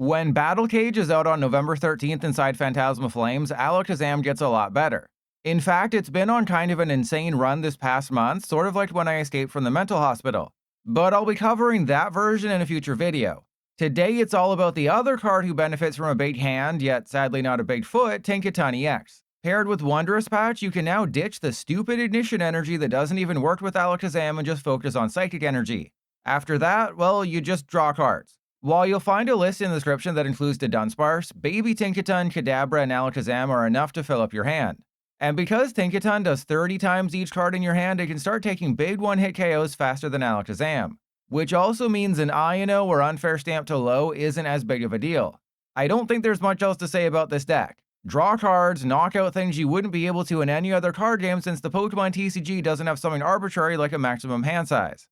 When Battle Cage is out on November 13th inside Phantasmal Flames, Alakazam gets a lot better. In fact, it's been on kind of an insane run this past month, sort of like when I escaped from the mental hospital. But I'll be covering that version in a future video. Today it's all about the other card who benefits from a big hand, yet sadly not a big foot, Tinkaton EX. Paired with Wondrous Patch, you can now ditch the stupid Ignition energy that doesn't even work with Alakazam and just focus on Psychic energy. After that, well, you just draw cards. While you'll find a list in the description that includes the Dunsparce, Baby Tinkaton, Kadabra, and Alakazam are enough to fill up your hand. And because Tinkaton does 30 times each card in your hand, it can start taking big one-hit KOs faster than Alakazam. Which also means an INO or unfair stamp to low isn't as big of a deal. I don't think there's much else to say about this deck. Draw cards, knock out things you wouldn't be able to in any other card game since the Pokemon TCG doesn't have something arbitrary like a maximum hand size.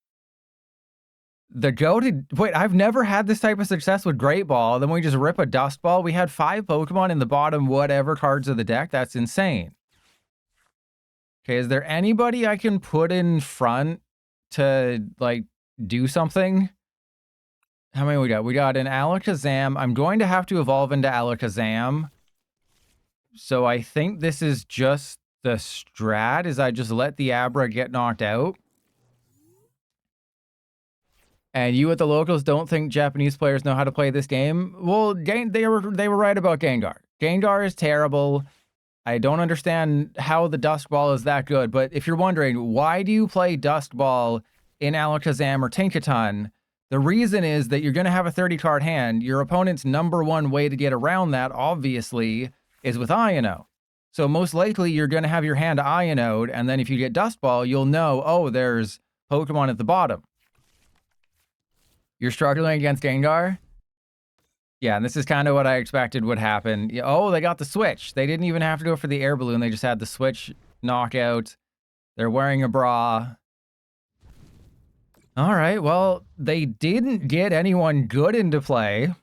The goated... Wait, I've never had this type of success with Great Ball. Then we just rip a Dusk Ball. We had 5 Pokemon in the bottom whatever cards of the deck. That's insane. Okay, is there anybody I can put in front to, like, do something? How many we got? We got an Alakazam. I'm going to have to evolve into Alakazam. So I think this is just the strat, is I just let the Abra get knocked out. And you at the locals don't think Japanese players know how to play this game? Well, they were right about Gengar. Gengar is terrible. I don't understand how the Dusk Ball is that good, but if you're wondering, why do you play Dusk Ball in Alakazam or Tinkaton? The reason is that you're going to have a 30-card hand. Your opponent's #1 way to get around that, obviously, is with INO. So most likely you're going to have your hand INO'd, and then if you get Dusk Ball, you'll know, oh, there's Pokemon at the bottom. You're struggling against Gengar? Yeah, and this is kind of what I expected would happen. Oh, they got the switch. They didn't even have to go for the air balloon. They just had the switch knockout. They're wearing a bra. All right, well, they didn't get anyone good into play.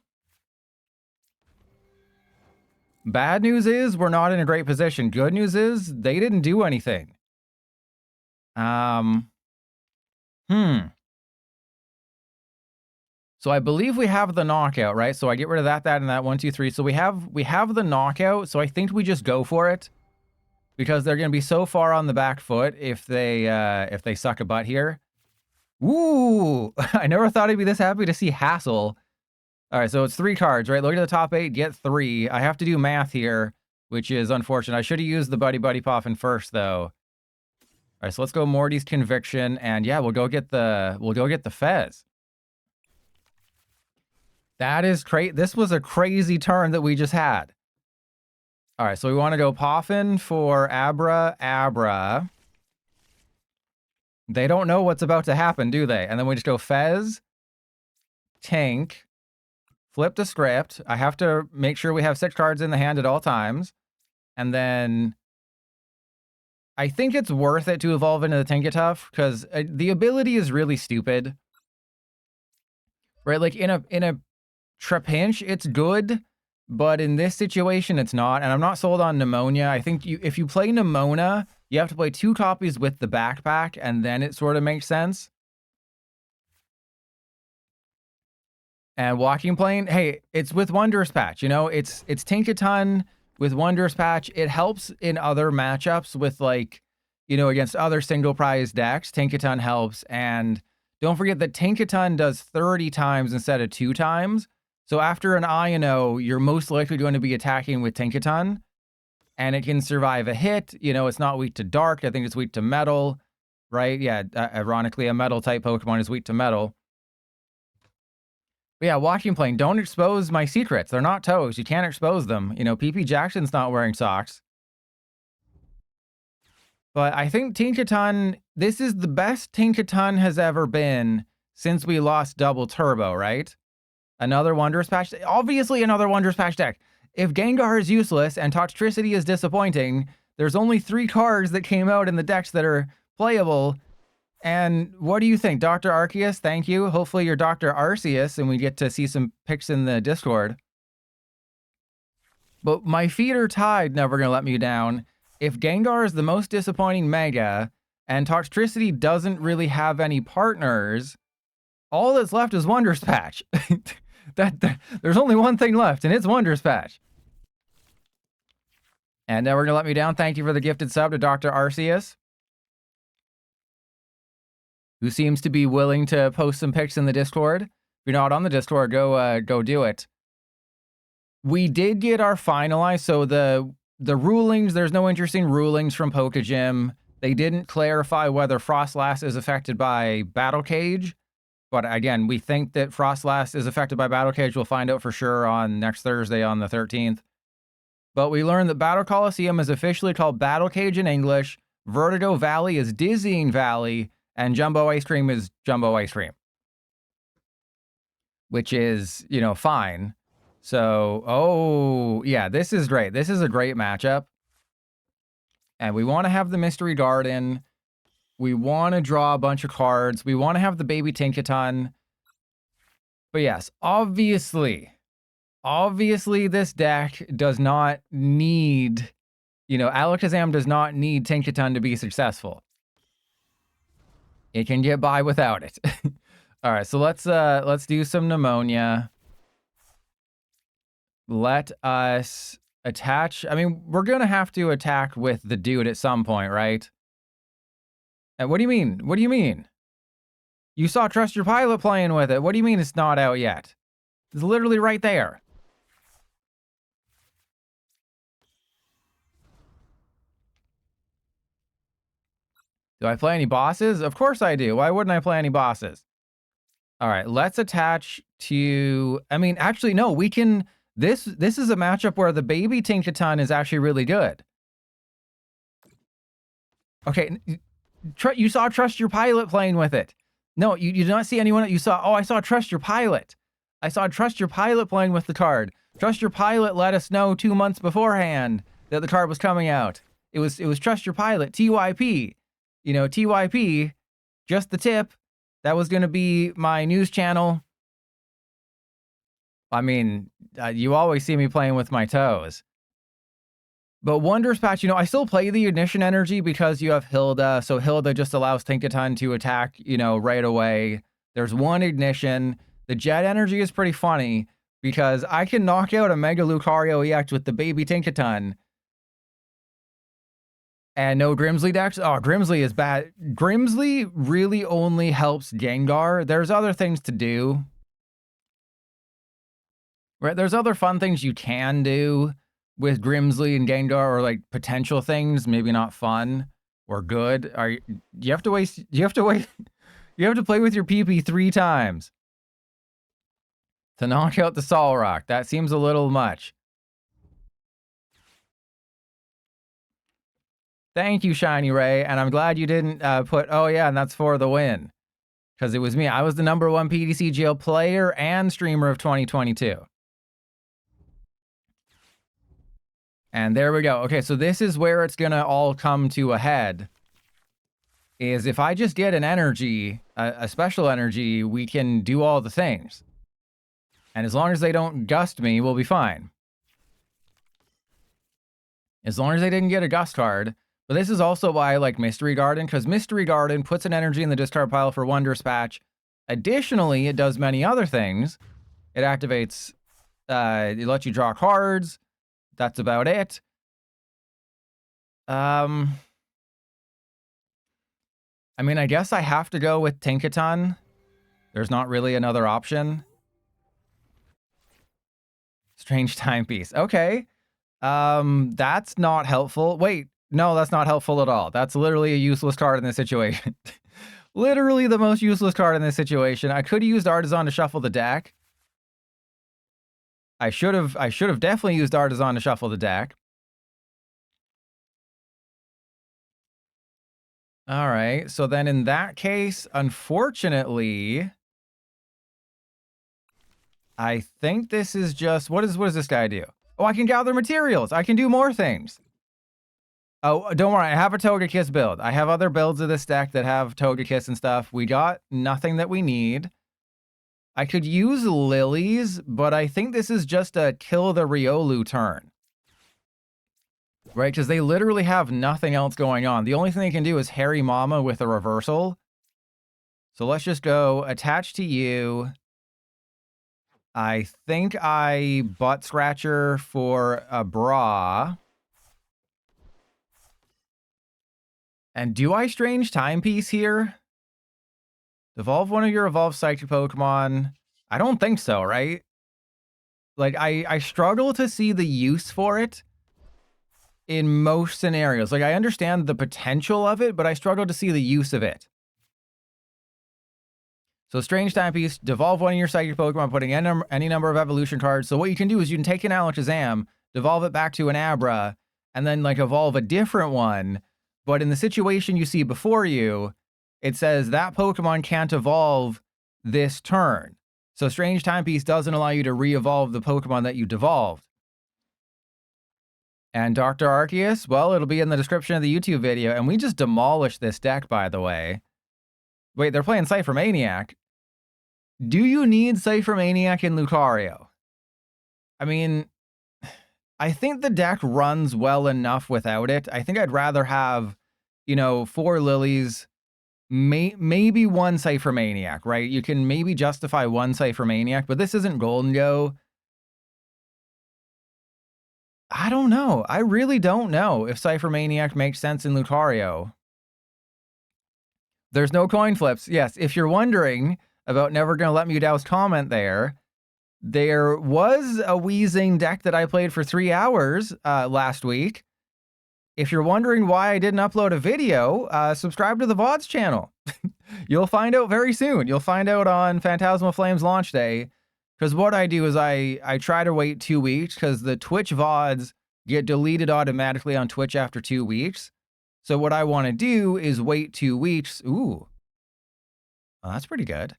Bad news is we're not in a great position. Good news is they didn't do anything. So I believe we have the knockout, right? So I get rid of that, and that. 1, 2, 3. So we have the knockout. So I think we just go for it because they're going to be so far on the back foot if they suck a butt here. Ooh, I never thought I'd be this happy to see Hassel. All right, so it's 3 cards, right? Look at the top 8, get 3. I have to do math here, which is unfortunate. I should have used the Buddy-Buddy Poffin first, though. All right, so let's go Morty's Conviction, and yeah, we'll go get the Fez. That is crazy. This was a crazy turn that we just had. All right, so we want to go Poffin for Abra. They don't know what's about to happen, do they? And then we just go Fez, Tank, flip the script. I have to make sure we have 6 cards in the hand at all times. And then I think it's worth it to evolve into the Tinkatuff because the ability is really stupid. Right? Like in a Trapinch, it's good, but in this situation, it's not. And I'm not sold on Nemona. I think if you play Nemona, you have to play 2 copies with the backpack, and then it sort of makes sense. And Walking Plane, hey, it's with Wondrous Patch. You know, it's Tinkaton with Wondrous Patch. It helps in other matchups with, like, you know, against other single prize decks. Tinkaton helps. And don't forget that Tinkaton does 30 times instead of 2 times. So after an INO, you're most likely going to be attacking with Tinkaton. And it can survive a hit. You know, it's not weak to dark. I think it's weak to metal, right? Yeah, ironically, a metal-type Pokemon is weak to metal. But yeah, Walking Plane, don't expose my secrets. They're not toes. You can't expose them. You know, PP Jackson's not wearing socks. But I think Tinkaton, this is the best Tinkaton has ever been since we lost Double Turbo, right? Another Wondrous Patch. Obviously, another Wondrous Patch deck. If Gengar is useless and Toxtricity is disappointing, there's only 3 cards that came out in the decks that are playable. And what do you think? Dr. Arceus, thank you. Hopefully you're Dr. Arceus and we get to see some pics in the Discord. But my feet are tied, never going to let me down. If Gengar is the most disappointing Mega and Toxtricity doesn't really have any partners, all that's left is Wondrous Patch. There's only one thing left, and it's Wondrous Patch. And Never Gonna Let Me Down. Thank you for the gifted sub to Dr. Arceus, who seems to be willing to post some pics in the Discord. If you're not on the Discord, go do it. We did get our finalized, so the rulings, there's no interesting rulings from Pokegym. They didn't clarify whether Frostlass is affected by Battle Cage. But again, we think that Frostlass is affected by Battle Cage. We'll find out for sure on next Thursday on the 13th. But we learned that Battle Coliseum is officially called Battle Cage in English, Vertigo Valley is Dizzying Valley, and Jumbo Ice Cream is Jumbo Ice Cream. Which is, you know, fine. So, oh, yeah, this is great. This is a great matchup. And we want to have the Mystery Garden. We want to draw a bunch of cards. We want to have the baby Tinkaton. But yes, obviously this deck does not need, you know, Alakazam does not need Tinkaton to be successful. It can get by without it. All right, so let's do some Pneumonia. Let us attach. I mean, we're going to have to attack with the dude at some point, right? And what do you mean? What do you mean? You saw Trust Your Pilot playing with it. What do you mean it's not out yet? It's literally right there. Do I play any bosses? Of course I do. Why wouldn't I play any bosses? All right, let's attach to... I mean, actually, no, we can... This is a matchup where the baby Tinkaton is actually really good. Okay, you saw Trust Your Pilot playing with it. No, you did not see anyone. You saw... Oh, I saw Trust Your Pilot. I saw Trust Your Pilot playing with the card. Trust Your Pilot let us know 2 months beforehand that the card was coming out. It was Trust Your Pilot, TYP. You know, TYP, just the tip. That was going to be my news channel. I mean, you always see me playing with my toes. But Wondrous Patch, you know, I still play the Ignition Energy because you have Hilda. So Hilda just allows Tinkaton to attack, you know, right away. There's one Ignition. The Jet Energy is pretty funny because I can knock out a Mega Lucario EX with the baby Tinkaton. And no Grimsley decks? Oh, Grimsley is bad. Grimsley really only helps Gengar. There's other things to do. Right? There's other fun things you can do with Grimsley and Gengar, or like potential things, maybe not fun or good. You have to play with your PP 3 times to knock out the Solrock. That seems a little much. Thank you, Shiny Ray, and I'm glad you didn't put, oh yeah, and that's for the win. Because it was me. I was the #1 PTCGL player and streamer of 2022. And there we go. Okay, so this is where it's going to all come to a head. Is if I just get an energy, a special energy, we can do all the things. And as long as they don't gust me, we'll be fine. As long as they didn't get a gust card. But this is also why I like Mystery Garden, because Mystery Garden puts an energy in the discard pile for Wondrous Patch. Additionally, it does many other things. It activates, it lets you draw cards. That's about it. I mean, I guess I have to go with Tinkaton. There's not really another option. Strange Timepiece. Okay. That's not helpful. Wait. No, that's not helpful at all. That's literally a useless card in this situation. Literally the most useless card in this situation. I could have used Artisan to shuffle the deck. I should have definitely used Artisan to shuffle the deck. All right. So then in that case, unfortunately, I think this is just, what does this guy do? Oh, I can gather materials. I can do more things. Oh, don't worry. I have a Togekiss build. I have other builds of this deck that have Togekiss and stuff. We got nothing that we need. I could use Lilies, but I think this is just a kill the Riolu turn. Right? Because they literally have nothing else going on. The only thing they can do is Harry Mama with a reversal. So let's just go attach to you. I think I Butt Scratcher for Abra. And do I Strange Timepiece here? Evolve one of your Evolved Psychic Pokemon. I don't think so, right? Like, I struggle to see the use for it in most scenarios. Like, I understand the potential of it, but I struggle to see the use of it. So Strange Timepiece, devolve one of your Psychic Pokemon, putting any number of evolution cards. So what you can do is you can take an Alakazam, devolve it back to an Abra, and then like evolve a different one. But in the situation you see before you, it says that Pokemon can't evolve this turn. So Strange Timepiece doesn't allow you to re-evolve the Pokemon that you devolved. And Dr. Arceus, well, it'll be in the description of the YouTube video. And we just demolished this deck, by the way. Wait, they're playing Cypher Maniac. Do you need Cypher Maniac in Lucario? I mean, I think the deck runs well enough without it. I think I'd rather have, you know, 4 Lilies, maybe 1 Cypher Maniac, right? You can maybe justify 1 Cypher Maniac, but this isn't Golden Go. I don't know. I really don't know if Cypher Maniac makes sense in Lucario. There's no coin flips. Yes, if you're wondering about Never Gonna Let Me Doubt's comment there was a Weezing deck that I played for 3 hours last week. If you're wondering why I didn't upload a video, subscribe to the VODs channel. You'll find out very soon. You'll find out on Phantasmal Flames launch day. Because what I do is I try to wait 2 weeks because the Twitch VODs get deleted automatically on Twitch after 2 weeks. So what I want to do is wait 2 weeks. Ooh. Well, that's pretty good.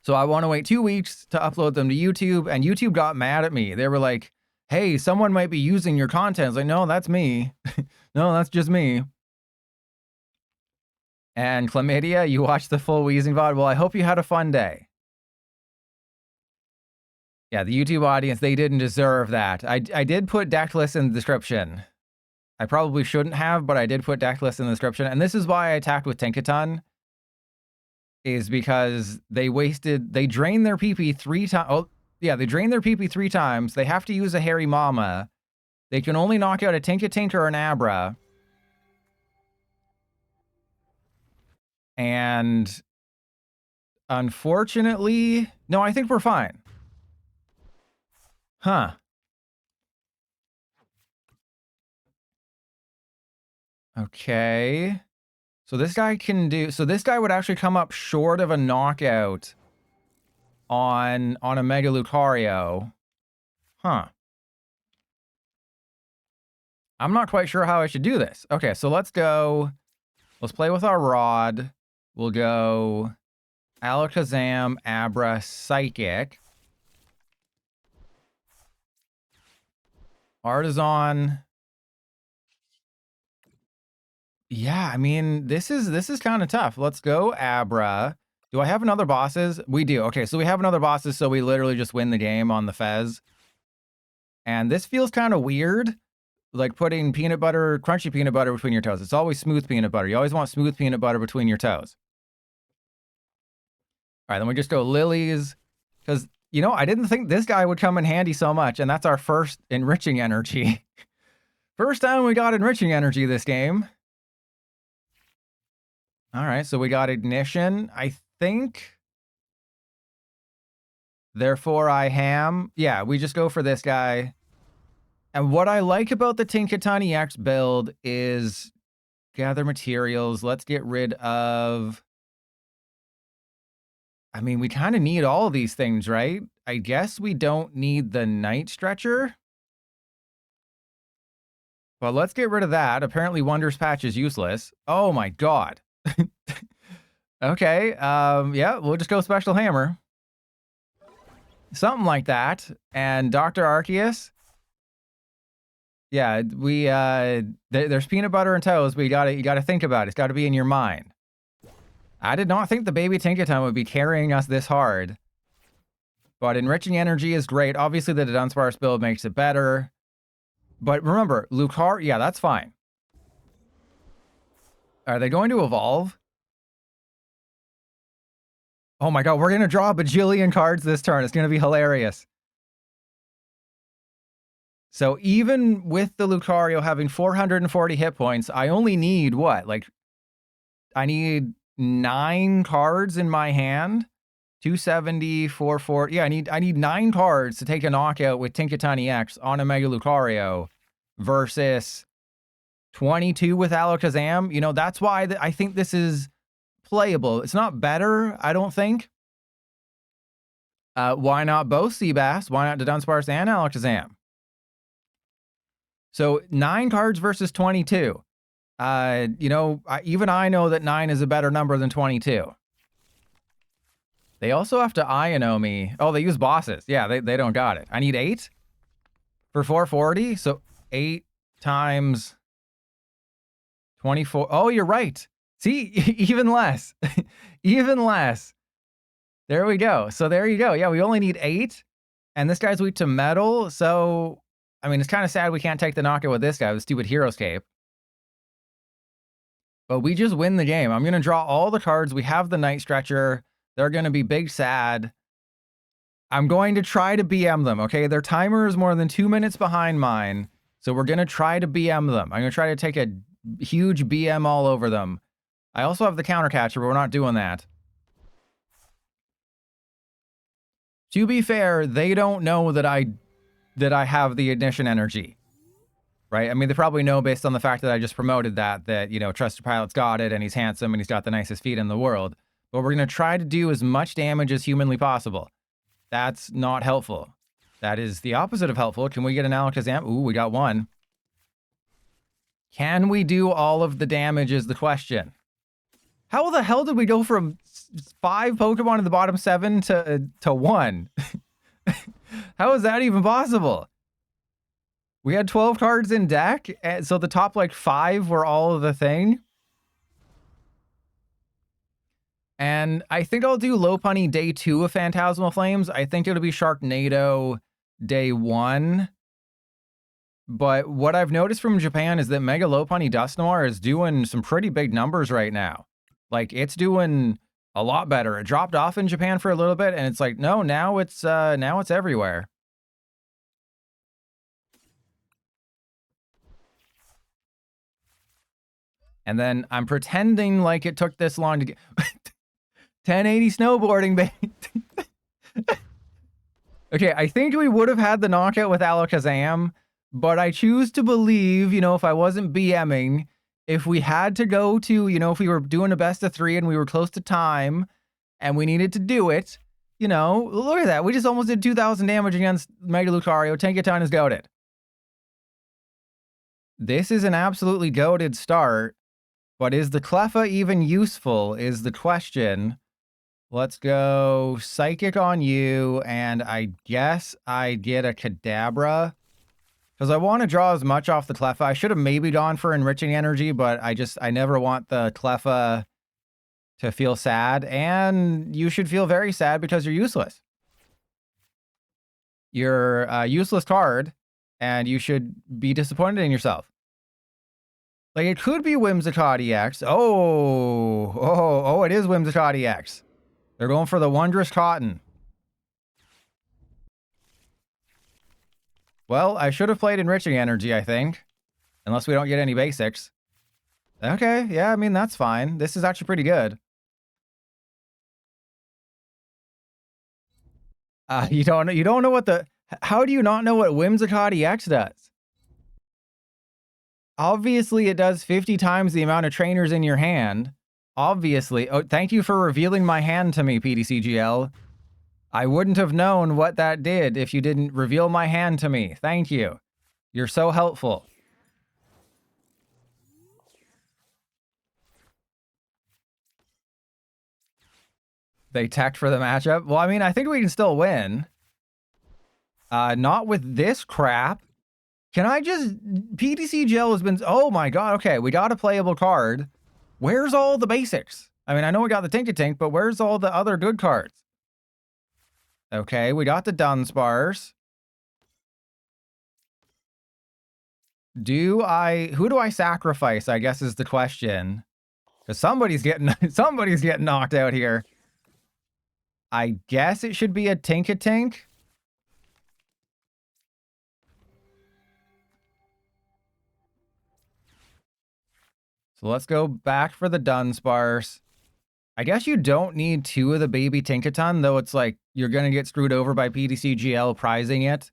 So I want to wait 2 weeks to upload them to YouTube, and YouTube got mad at me. They were like, hey, someone might be using your content. I was like, no, that's me. No, that's just me. And Chlamydia, you watched the full Weezing VOD. Well, I hope you had a fun day. Yeah, the YouTube audience, they didn't deserve that. I did put deck lists in the description. I probably shouldn't have, but I did put deck lists in the description. And this is why I attacked with Tinkaton. Is because they drained their PP 3 times. Oh, yeah, they drained their PP 3 times. They have to use a Hairy Mama. They can only knock out a Tinkatink or an Abra. And unfortunately, no, I think we're fine. Huh. Okay. So this guy can do... So this guy would actually come up short of a knockout on a Mega Lucario. Huh. I'm not quite sure how I should do this. Okay, so let's go... Let's play with our Rod. We'll go Alakazam, Abra, Psychic. Artisan. Yeah, I mean, this is kind of tough. Let's go Abra. Do I have another bosses? We do. Okay, so we have another bosses, so we literally just win the game on the Fez. And this feels kind of weird, like putting peanut butter, crunchy peanut butter between your toes. It's always smooth peanut butter. You always want smooth peanut butter between your toes. All right, then we just go Lilies. Because, you know, I didn't think this guy would come in handy so much, and that's our first Enriching Energy. First time we got Enriching Energy this game. All right, so we got Ignition, I think. Therefore, I ham. Yeah, we just go for this guy. And what I like about the Tinkaton EX build is gather materials. Let's get rid of... I mean, we kind of need all of these things, right? I guess we don't need the Night Stretcher. Well, let's get rid of that. Apparently, Wondrous Patch is useless. Oh my god. Okay, yeah, we'll just go Special Hammer. Something like that. And Dr. Arceus. Yeah, we, there's peanut butter and toast, but you gotta think about it. It's gotta be in your mind. I did not think the baby Tinkaton would be carrying us this hard. But Enriching Energy is great. Obviously, the Dunsparce build makes it better. But remember, Lucario, yeah, that's fine. Are they going to evolve? Oh my god, we're gonna draw a bajillion cards this turn. It's gonna be hilarious. So even with the Lucario having 440 hit points, I only need what? Like, I need 9 cards in my hand. 270, 440. Yeah, I need 9 cards to take a knockout with Tinkaton EX on a Mega Lucario versus 22 with Alakazam. You know, that's why I think this is playable. It's not better, I don't think. Why not both Seabass? Why not the Dunsparce and Alakazam? So 9 cards versus 22. You know, even I know that 9 is a better number than 22. They also have to Iono me. Oh, they use bosses. Yeah, they don't got it. I need 8 for 440. So 8 times 24. Oh, you're right. See, even less. Even less. There we go. So there you go. Yeah, we only need 8. And this guy's weak to metal. So, I mean, it's kind of sad we can't take the knockout with this guy with stupid Hero's Cape. But we just win the game. I'm going to draw all the cards. We have the Night Stretcher. They're going to be big sad. I'm going to try to BM them, okay? Their timer is more than 2 minutes behind mine. So we're going to try to BM them. I'm going to try to take a huge BM all over them. I also have the counter catcher, but we're not doing that. To be fair, they don't know that I have the ignition energy. Right? I mean, they probably know based on the fact that I just promoted that, you know, Trusted Pilot's got it and he's handsome and he's got the nicest feet in the world. But we're going to try to do as much damage as humanly possible. That's not helpful. That is the opposite of helpful. Can we get an Alakazam? Ooh, we got one. Can we do all of the damage is the question. How the hell did we go from 5 Pokemon in the bottom 7 to 1? How is that even possible? We had 12 cards in deck, and so the top like 5 were all of the thing. And I think I'll do Lopunny day 2 of Phantasmal Flames. I think it'll be Sharknado day 1. But what I've noticed from Japan is that Mega Lopunny Dusknoir is doing some pretty big numbers right now. Like, it's doing a lot better. It dropped off in Japan for a little bit, and it's like, no, now it's everywhere. And then I'm pretending like it took this long to get 1080 snowboarding, baby. Okay, I think we would have had the knockout with Alakazam, but I choose to believe, you know, if I wasn't BMing, if we had to go to, you know, if we were doing a best of 3 and we were close to time and we needed to do it, you know, look at that. We just almost did 2,000 damage against Mega Lucario. Tinkaton is goated. This is an absolutely goated start. But is the Cleffa even useful is the question. Let's go Psychic on you, and I guess I get a Kadabra. Because I want to draw as much off the Cleffa. I should have maybe gone for Enriching Energy, but I never want the Cleffa to feel sad. And you should feel very sad because you're useless. You're a useless card, and you should be disappointed in yourself. Like, it could be Whimsicott EX. Oh, it is Whimsicott EX. They're going for the Wondrous Cotton. Well, I should have played Enriching Energy, I think. Unless we don't get any basics. Okay, yeah, I mean, that's fine. This is actually pretty good. You don't know what the... How do you not know what Whimsicott EX does? Obviously, it does 50 times the amount of trainers in your hand. Obviously. Oh, thank you for revealing my hand to me, PDCGL. I wouldn't have known what that did if you didn't reveal my hand to me. Thank you. You're so helpful. They teched for the matchup. Well, I mean, I think we can still win. Not with this crap. Can I just... PTC Gel has been... Oh my god, okay. We got a playable card. Where's all the basics? I mean, I know we got the Tinkatink, but where's all the other good cards? Okay, we got the Dunsparce. Who do I sacrifice, I guess is the question. Because somebody's getting knocked out here. I guess it should be a Tinkatink. So let's go back for the Dunsparce. I guess you don't need 2 of the baby Tinkaton, though it's like you're going to get screwed over by PTCGL prizing it.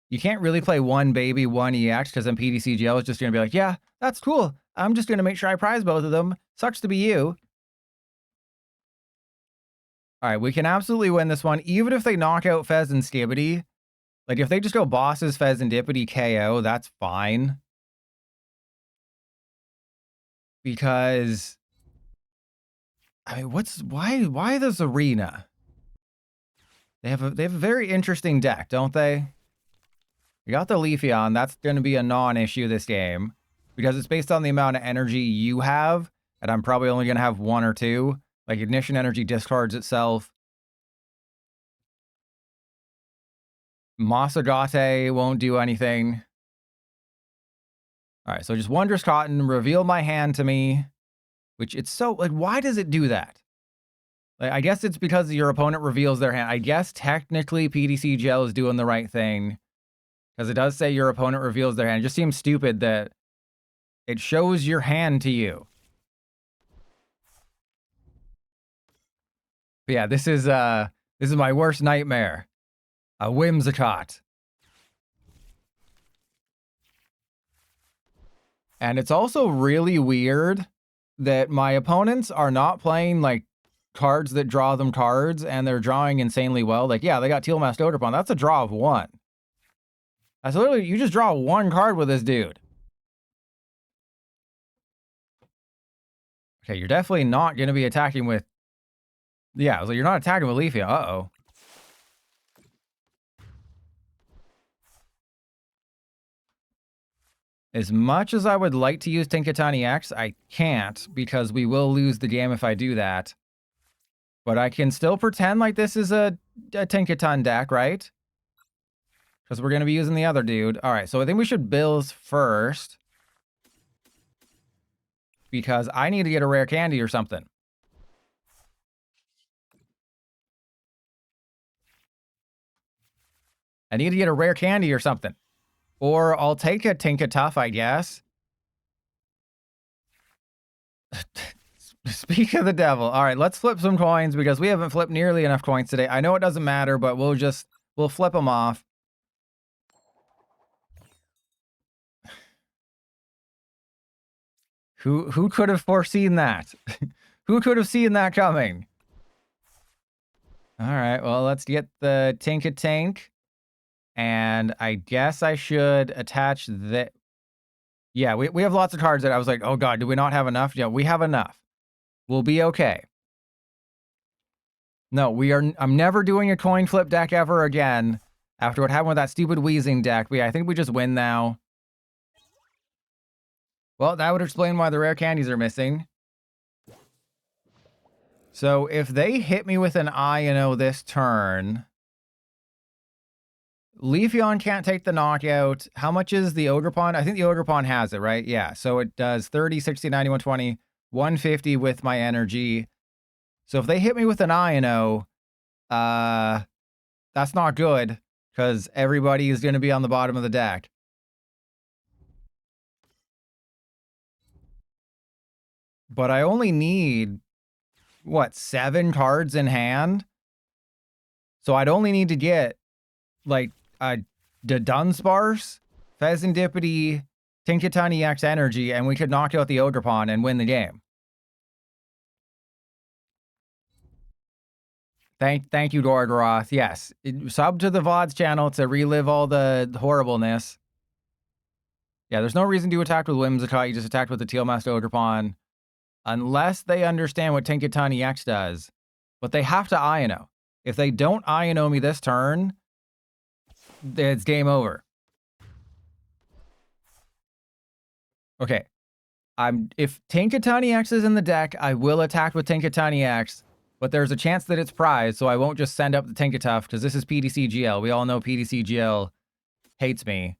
You can't really play 1 baby, 1 EX, because then PTCGL is just going to be like, yeah, that's cool. I'm just going to make sure I prize both of them. Sucks to be you. All right, we can absolutely win this one, even if they knock out Fezandipiti. Like, if they just go bosses, Fezandipiti, KO, that's fine. Because, I mean, why this arena? They have a very interesting deck, don't they? You got the Leafeon. That's going to be a non-issue this game because it's based on the amount of energy you have, and I'm probably only going to have 1 or 2. Like, Ignition Energy discards itself. Masagate won't do anything. All right, so just Wondrous Cotton, reveal my hand to me, which it's so, like, why does it do that? Like, I guess it's because your opponent reveals their hand. I guess technically PTCGL is doing the right thing because it does say your opponent reveals their hand. It just seems stupid that it shows your hand to you. But yeah, this is my worst nightmare. A Whimsicott. And it's also really weird that my opponents are not playing like cards that draw them cards, and they're drawing insanely well. Like, yeah, they got Teal Masked Ogerpon. That's a draw of 1. That's literally, you just draw 1 card with this dude. Okay, you're definitely not going to be attacking with... Yeah, I was like, you're not attacking with Leafeon. Uh-oh. As much as I would like to use Tinkaton EX, I can't because we will lose the game if I do that. But I can still pretend like this is a Tinkaton deck, right? Because we're going to be using the other dude. All right, so I think we should Bills first. Because I need to get a rare candy or something. I need to get a rare candy or something. Or I'll take a Tinkatuff, I guess. Speak of the devil. All right, let's flip some coins because we haven't flipped nearly enough coins today. I know it doesn't matter, but we'll flip them off. Who could have foreseen that? Who could have seen that coming? All right, well, let's get the Tinkatink. And I guess I should attach the... Yeah, we have lots of cards that I was like, oh god, do we not have enough? Yeah, we have enough. We'll be okay. No, I'm never doing a coin flip deck ever again. After what happened with that stupid Wheezing deck. But yeah, I think we just win now. Well, that would explain why the rare candies are missing. So if they hit me with an I-O this turn... Leafeon can't take the knockout. How much is the Ogerpon? I think the Ogerpon has it, right? Yeah, so it does 30, 60, 90, 120, 150 with my energy. So if they hit me with an I-O, that's not good because everybody is going to be on the bottom of the deck. But I only need, what, 7 cards in hand? So I'd only need to get, like, the Dunsparce, Fezandipiti, Tinkaton EX energy, and we could knock out the Ogerpon and win the game. Thank you, Gorgoroth. Yes, sub to the VODs channel to relive all the horribleness. Yeah, there's no reason to attack with Whimsicott. You just attacked with the Teal Masked Ogerpon. Unless they understand what Tinkaton EX does. But they have to I-O. If they don't I-O me this turn... it's game over. Okay. If Tinkaton EX is in the deck, I will attack with Tinkaton EX, but there's a chance that it's prized, so I won't just send up the Tinkatuff, because this is PTCGL. We all know PTCGL hates me.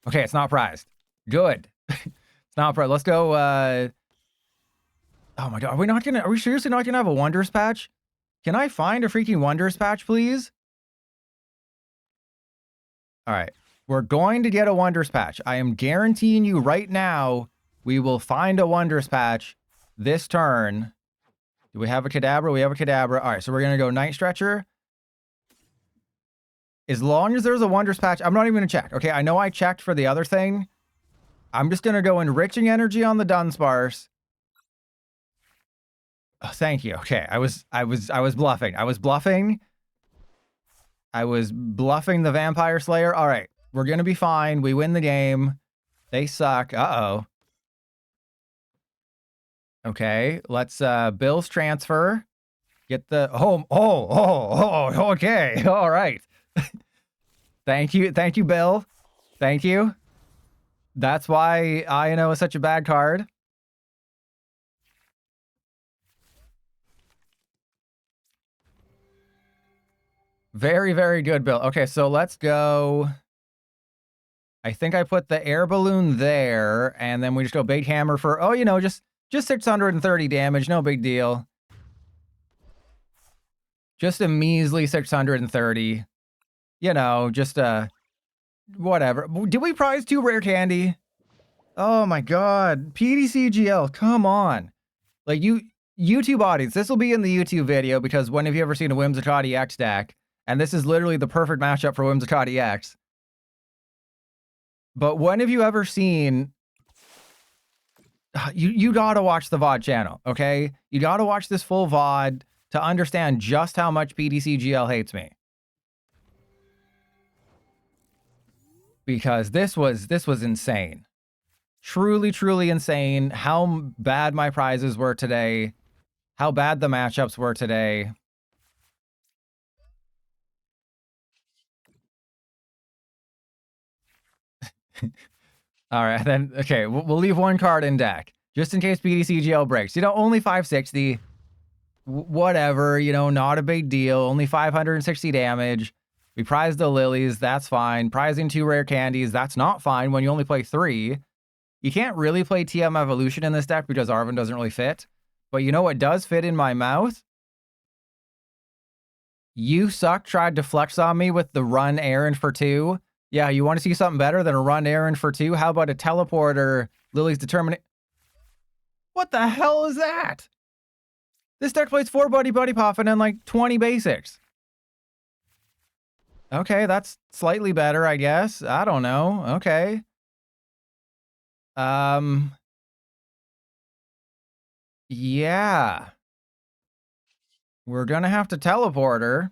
Okay, it's not prized. Good. It's not prized. Let's go, Oh my god, are we seriously not gonna have a Wondrous Patch? Can I find a freaking Wondrous Patch, please? Alright. We're going to get a Wondrous Patch. I am guaranteeing you right now, we will find a Wondrous Patch this turn. Do we have a Kadabra? We have a Kadabra. Alright, so we're gonna go Night Stretcher. As long as there's a Wondrous Patch, I'm not even gonna check. Okay, I know I checked for the other thing. I'm just gonna go Enriching Energy on the Dunsparce. Oh, thank you. Okay, I was bluffing. I was bluffing the Vampire Slayer. All right, we're gonna be fine. We win the game. They suck. Uh-oh. Okay, let's Bill's transfer. Get the okay. All right. Thank you, Bill. Thank you. That's why Ino is such a bad card. Very, very good, Bill. Okay, so let's go. I think I put the air balloon there, and then we just go big hammer for, oh, you know, just 630 damage, no big deal. Just a measly 630. You know, just whatever. Did we prize 2 rare candy? Oh my god. PDCGL, come on. Like, YouTube audience, this will be in the YouTube video, because when have you ever seen a Whimsicott EX deck? And this is literally the perfect matchup for Whimsicott EX. But when have you ever seen... You gotta watch the VOD channel, okay? You gotta watch this full VOD to understand just how much PDCGL hates me. Because this was insane. Truly, truly insane how bad my prizes were today. How bad the matchups were today. All right, then, okay, we'll leave 1 card in deck. Just in case PDCGL breaks. You know, only 560. Whatever, you know, not a big deal. Only 560 damage. We prized the Lilies, that's fine. Prizing 2 rare candies, that's not fine when you only play 3. You can't really play TM Evolution in this deck because Arven doesn't really fit. But you know what does fit in my mouth? You Suck tried to flex on me with the run errand for 2. Yeah, you want to see something better than a run errand for 2? How about a teleporter, Lily's Determinate? What the hell is that? This deck plays 4 Buddy-Buddy Poffin and like 20 basics. Okay, that's slightly better, I guess. I don't know. Okay. Yeah. We're gonna have to teleport her.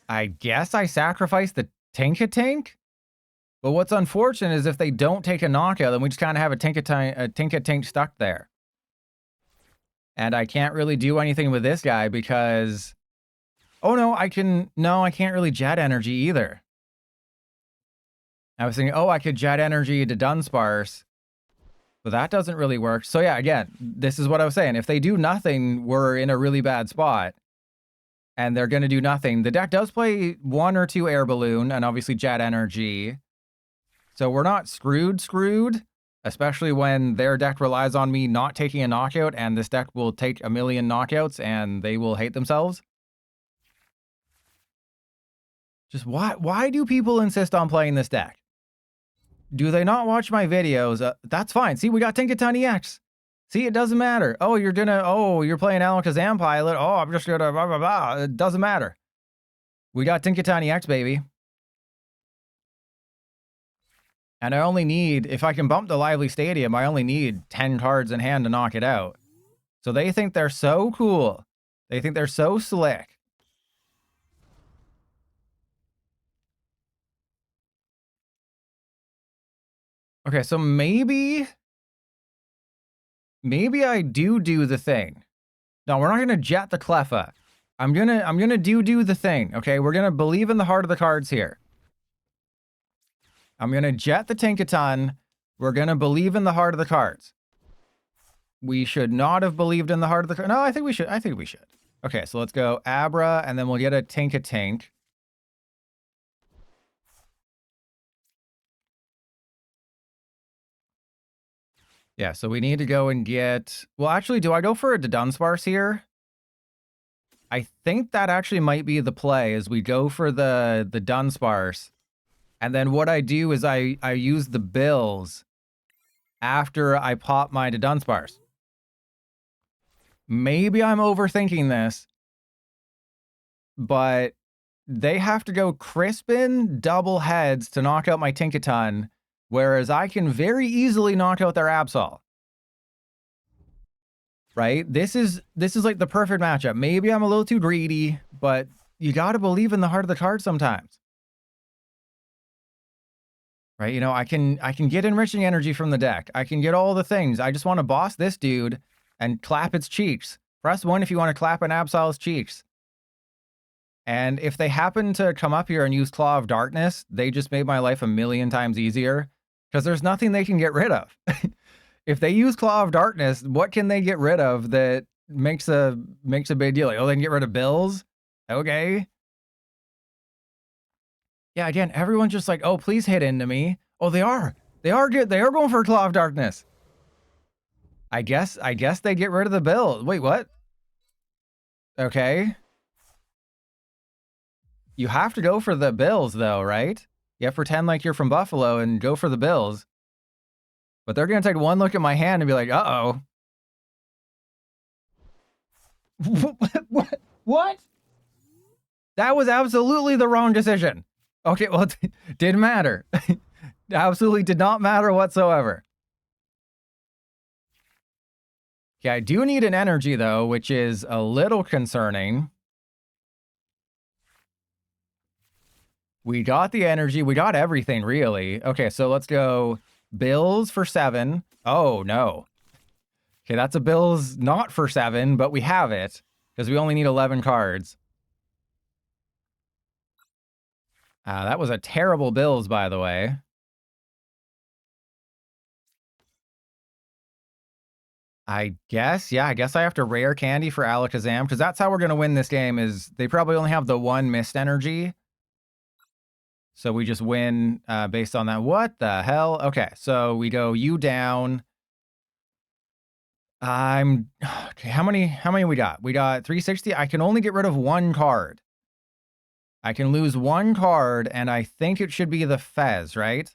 I guess I sacrificed the Tinkatink? But what's unfortunate is if they don't take a knockout, then we just kind of have a Tinkatink stuck there. And I can't really do anything with this guy because... Oh, no, I can't really Jet Energy either. I was thinking, oh, I could Jet Energy to Dunsparce. But that doesn't really work. So yeah, again, this is what I was saying. If they do nothing, we're in a really bad spot. And they're going to do nothing. The deck does play 1 or 2 Air Balloon and obviously Jet Energy. So we're not screwed. Especially when their deck relies on me not taking a knockout, and this deck will take a million knockouts and they will hate themselves. Just why do people insist on playing this deck? Do they not watch my videos? That's fine. See, we got Tinkaton EX. See, it doesn't matter. Oh, you're playing Alakazam Pilot. Oh, I'm just gonna blah, blah, blah. It doesn't matter. We got Tinkaton EX, baby. And I only need, if I can bump the Lively Stadium, I only need 10 cards in hand to knock it out. So they think they're so cool. They think they're so slick. Okay, so maybe I do the thing. No, we're not gonna jet the Cleffa. I'm gonna do the thing. Okay, we're gonna believe in the heart of the cards here. I'm gonna jet the Tinkaton. We're gonna believe in the heart of the cards. We should not have believed in the heart of the card. No, I think we should. Okay, so let's go Abra, and then we'll get a Tinkatink. Yeah, so we need to go and get... Well, actually, do I go for a Dunsparce here? I think that actually might be the play, is we go for the Dunsparce. And then what I do is I use the bills after I pop my Dunsparce. Maybe I'm overthinking this, but they have to go Crispin double heads to knock out my Tinkaton, whereas I can very easily knock out their Absol. Right? This is like the perfect matchup. Maybe I'm a little too greedy, but you got to believe in the heart of the card sometimes. Right? You know, I can get enriching energy from the deck. I can get all the things. I just want to boss this dude and clap its cheeks. Press 1 if you want to clap an Absol's cheeks. And if they happen to come up here and use Claw of Darkness, they just made my life a million times easier, because there's nothing they can get rid of. If they use Claw of Darkness, what can they get rid of that makes a big deal? Like, oh, they can get rid of bills? Okay. Yeah, again, everyone's just like, oh, please hit into me. Oh, they are. They are good. They are going for Claw of Darkness. I guess they get rid of the bill. Wait, what? Okay. You have to go for the bills, though, right? You have to pretend like you're from Buffalo and go for the bills. But they're going to take one look at my hand and be like, uh-oh. What? That was absolutely the wrong decision. Okay, well, it didn't matter. Absolutely did not matter whatsoever. Okay, I do need an energy, though, which is a little concerning. We got the energy. We got everything, really. Okay, so let's go bills for 7. Oh, no. Okay, that's a bills not for 7, but we have it, because we only need 11 cards. That was a terrible bills, by the way. I guess, yeah, I guess I have to rare candy for Alakazam, because that's how we're going to win this game, is they probably only have the 1 mist energy. So we just win based on that. What the hell? Okay, so we go you down. Okay, how many we got? We got 360. I can only get rid of 1 card. I can lose 1 card, and I think it should be the Fez, right?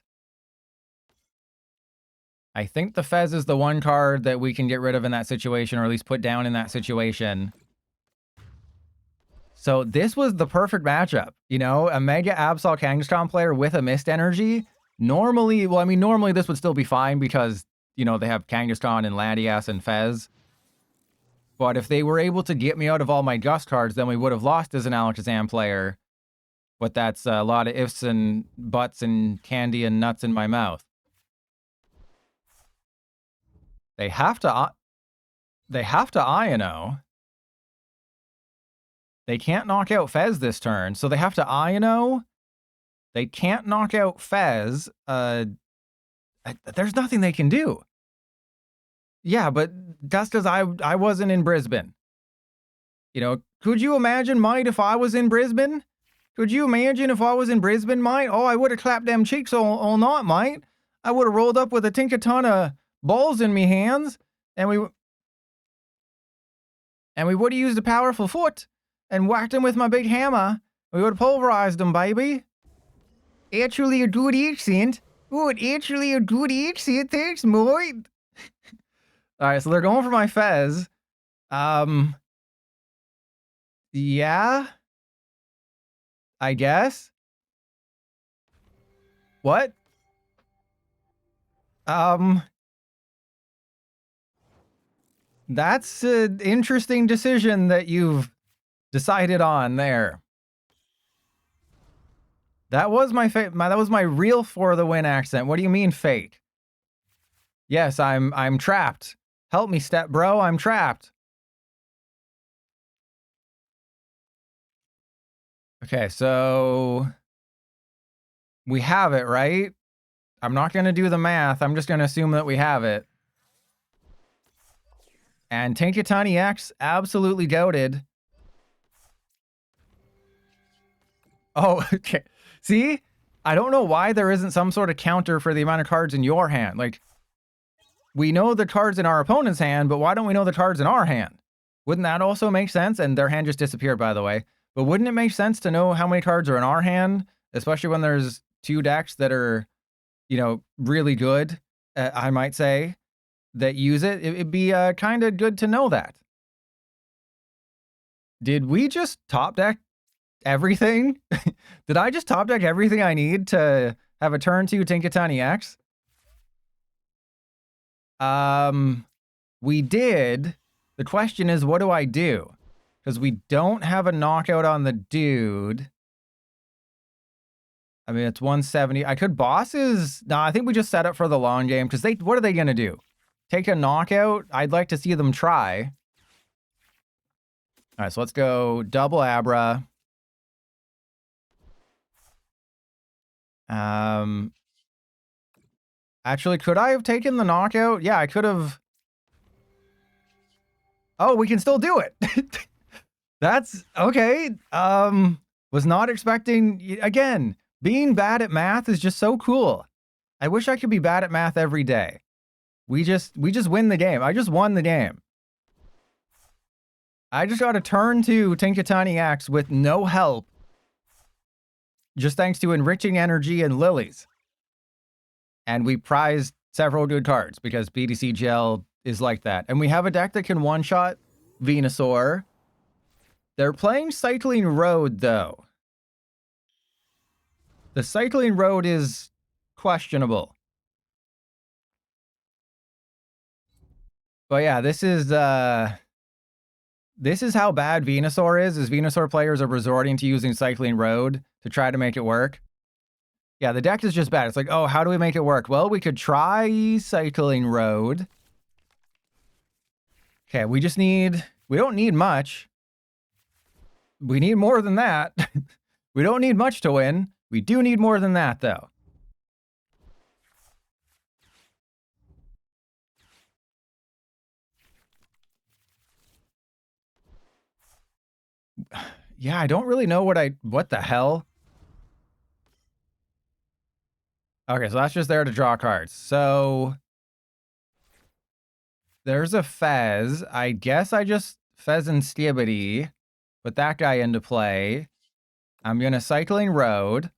I think the Fez is the 1 card that we can get rid of in that situation, or at least put down in that situation. So this was the perfect matchup. You know, a Mega Absol Kangaskhan player with a Mist Energy. Normally, well, I mean, normally this would still be fine because, you know, they have Kangaskhan and Latias and Fez. But if they were able to get me out of all my Gust cards, then we would have lost as an Alakazam player. But that's a lot of ifs and buts and candy and nuts in my mouth. They have to Iono. They can't knock out Fez this turn, so they have to Iono. They can't knock out Fez. There's nothing they can do. Yeah, but that's because I wasn't in Brisbane. You know, could you imagine, Might, if I was in Brisbane? Could you imagine if I was in Brisbane, Might? Oh, I would have clapped them cheeks all night, Might. I would have rolled up with a Tinkaton of balls in me hands, and we would have used a powerful foot and whacked him with my big hammer. We would have pulverized him, baby. Actually a good accent. Oh, actually a good accent. Thanks, Moit. Alright, so they're going for my Fez. Yeah. I guess. What? That's an interesting decision that you've decided on there. That was my that was my real for the win accent. What do you mean fake? Yes, I'm trapped. Help me, step bro, I'm trapped. Okay, so we have it, right? I'm not going to do the math. I'm just going to assume that we have it. And Tinkaton EX, absolutely goated. Oh, okay. See? I don't know why there isn't some sort of counter for the amount of cards in your hand. Like, we know the cards in our opponent's hand, but why don't we know the cards in our hand? Wouldn't that also make sense? And their hand just disappeared, by the way. But wouldn't it make sense to know how many cards are in our hand, especially when there's two decks that are, you know, really good, I might say, that use it? It'd be kind of good to know that. Did we just top deck everything? Did I just top deck everything I need to have a turn 2 Tinkaton EX? We did. The question is, what do I do? Because we don't have a knockout on the dude. I mean, it's 170. I could bosses. No, I think we just set up for the long game because what are they going to do? Take a knockout? I'd like to see them try. All right, so let's go double Abra. Actually, could I have taken the knockout? Yeah, I could have. Oh, we can still do it. That's okay. Was not expecting, again, being bad at math is just so cool. I wish I could be bad at math every day. We just win the game. I just won the game. I just got a turn 2 Tinkaton EX with no help. Just thanks to enriching energy and lilies. And we prized several good cards because BDC Gel is like that. And we have a deck that can one-shot Venusaur. They're playing Cycling Road, though. The Cycling Road is questionable. But yeah, this is how bad Venusaur is Venusaur players are resorting to using Cycling Road to try to make it work. Yeah, the deck is just bad. It's like, oh, how do we make it work? Well, we could try Cycling Road. Okay, we don't need much. We need more than that. We don't need much to win. We do need more than that, though. Yeah, I don't really know what the hell. Okay, so that's just there to draw cards. So there's a Fez. I guess I just Fezandipiti, put that guy into play. I'm gonna Cycling Road.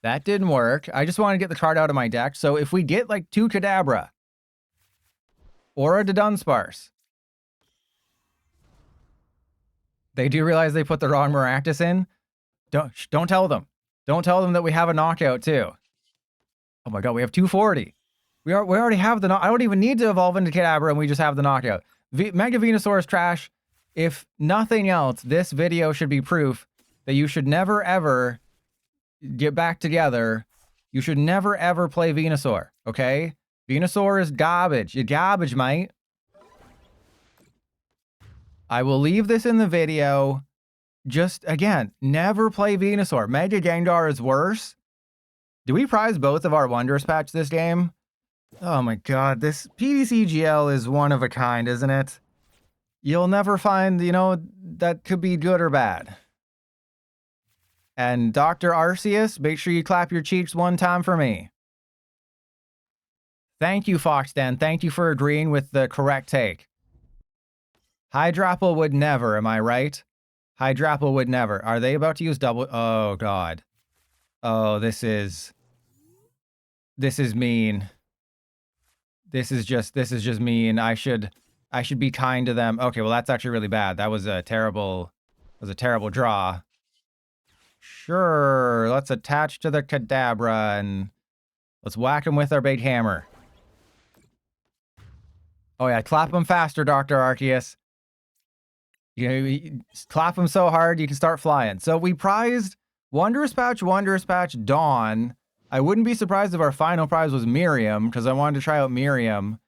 That didn't work. I just want to get the card out of my deck. So if we get like 2 Kadabra or a Dunsparce, they do realize they put the wrong Maractus in. Don't tell them. Don't tell them that we have a knockout too. Oh my god, we have 240. We already have the. I don't even need to evolve into Kadabra, and we just have the knockout. Mega Venusaur is trash. If nothing else, this video should be proof that you should never ever get back together. You should never ever play Venusaur. Okay, Venusaur is garbage. You're garbage, mate. I will leave this in the video. Just, again, never play Venusaur. Mega Gengar is worse. Do we prize both of our Wondrous Patch this game? Oh my god, this PDCGL is one of a kind, isn't it? You'll never find, you know, that could be good or bad. And Dr. Arceus, make sure you clap your cheeks one time for me. Thank you, Foxden. Thank you for agreeing with the correct take. Hydrapple would never, am I right? Hydrapple would never. Are they about to use double? Oh, God. Oh, this is mean. This is just mean. I should be kind to them. Okay, well, that's actually really bad. That was a terrible draw. Sure, let's attach to the Kadabra and let's whack him with our big hammer. Oh, yeah, clap him faster, Dr. Arceus. You clap him so hard you can start flying. So we prized Wondrous Patch, Dawn. I wouldn't be surprised if our final prize was Miriam, because I wanted to try out Miriam.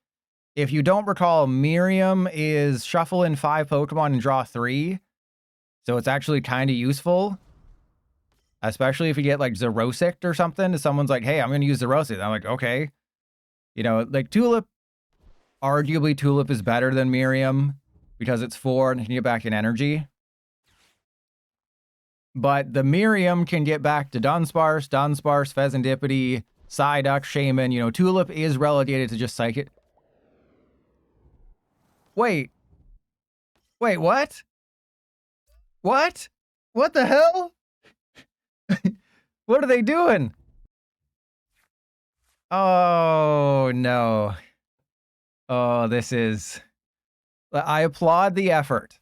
If you don't recall, Miriam is shuffle in 5 Pokemon and draw 3. So it's actually kind of useful. Especially if you get like Zerosic or something. If someone's like, hey, I'm going to use Zerosic. I'm like, okay. You know, like Tulip, arguably Tulip is better than Miriam. Because it's 4 and can get back in energy. But the Miriam can get back to Dunsparce, Fezandipiti, Psyduck, Shaman, you know, Tulip is relegated to just Psychic. Wait. Wait, what? What? What the hell? What are they doing? Oh, no. Oh, this is... I applaud the effort.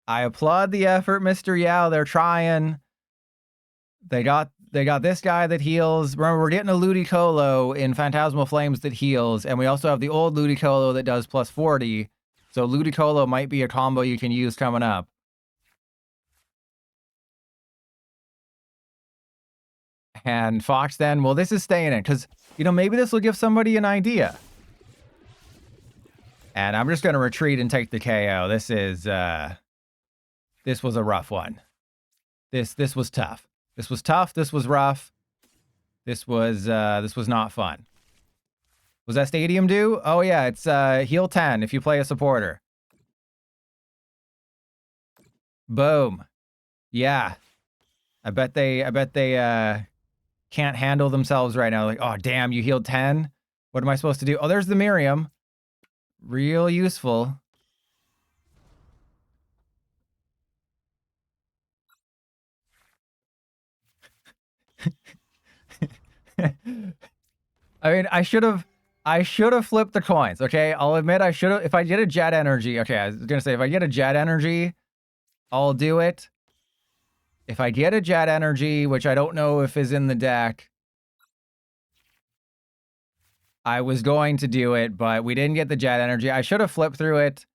I applaud the effort, Mr. Yao. They're trying. They got this guy that heals. Remember, we're getting a Ludicolo in Phantasmal Flames that heals, and we also have the old Ludicolo that does plus 40. So Ludicolo might be a combo you can use coming up. And Fox then, well, this is staying in, because, you know, maybe this will give somebody an idea. And I'm just going to retreat and take the KO. This is, this was a rough one. This was tough. This was tough. This was rough. This was not fun. Was that Stadium do? Oh yeah, it's heal 10 if you play a supporter. Boom. Yeah. I bet they can't handle themselves right now. Like, oh damn, you healed 10? What am I supposed to do? Oh, there's the Miriam. Real useful. I mean, I should have flipped the coins, okay? I'll admit I should have. If I get a Jet Energy, okay, I was gonna say if I get a Jet Energy, I'll do it. If I get a Jet Energy, which I don't know if is in the deck, I was going to do it, but we didn't get the Jet Energy. I should have flipped through it.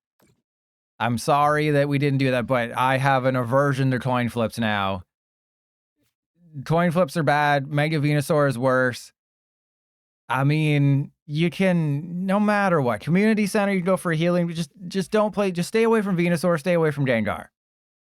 I'm sorry that we didn't do that, but I have an aversion to coin flips now. Coin flips are bad. Mega Venusaur is worse. I mean, you can, no matter what, Community Center, you can go for healing. Just don't play. Just stay away from Venusaur. Stay away from Gengar.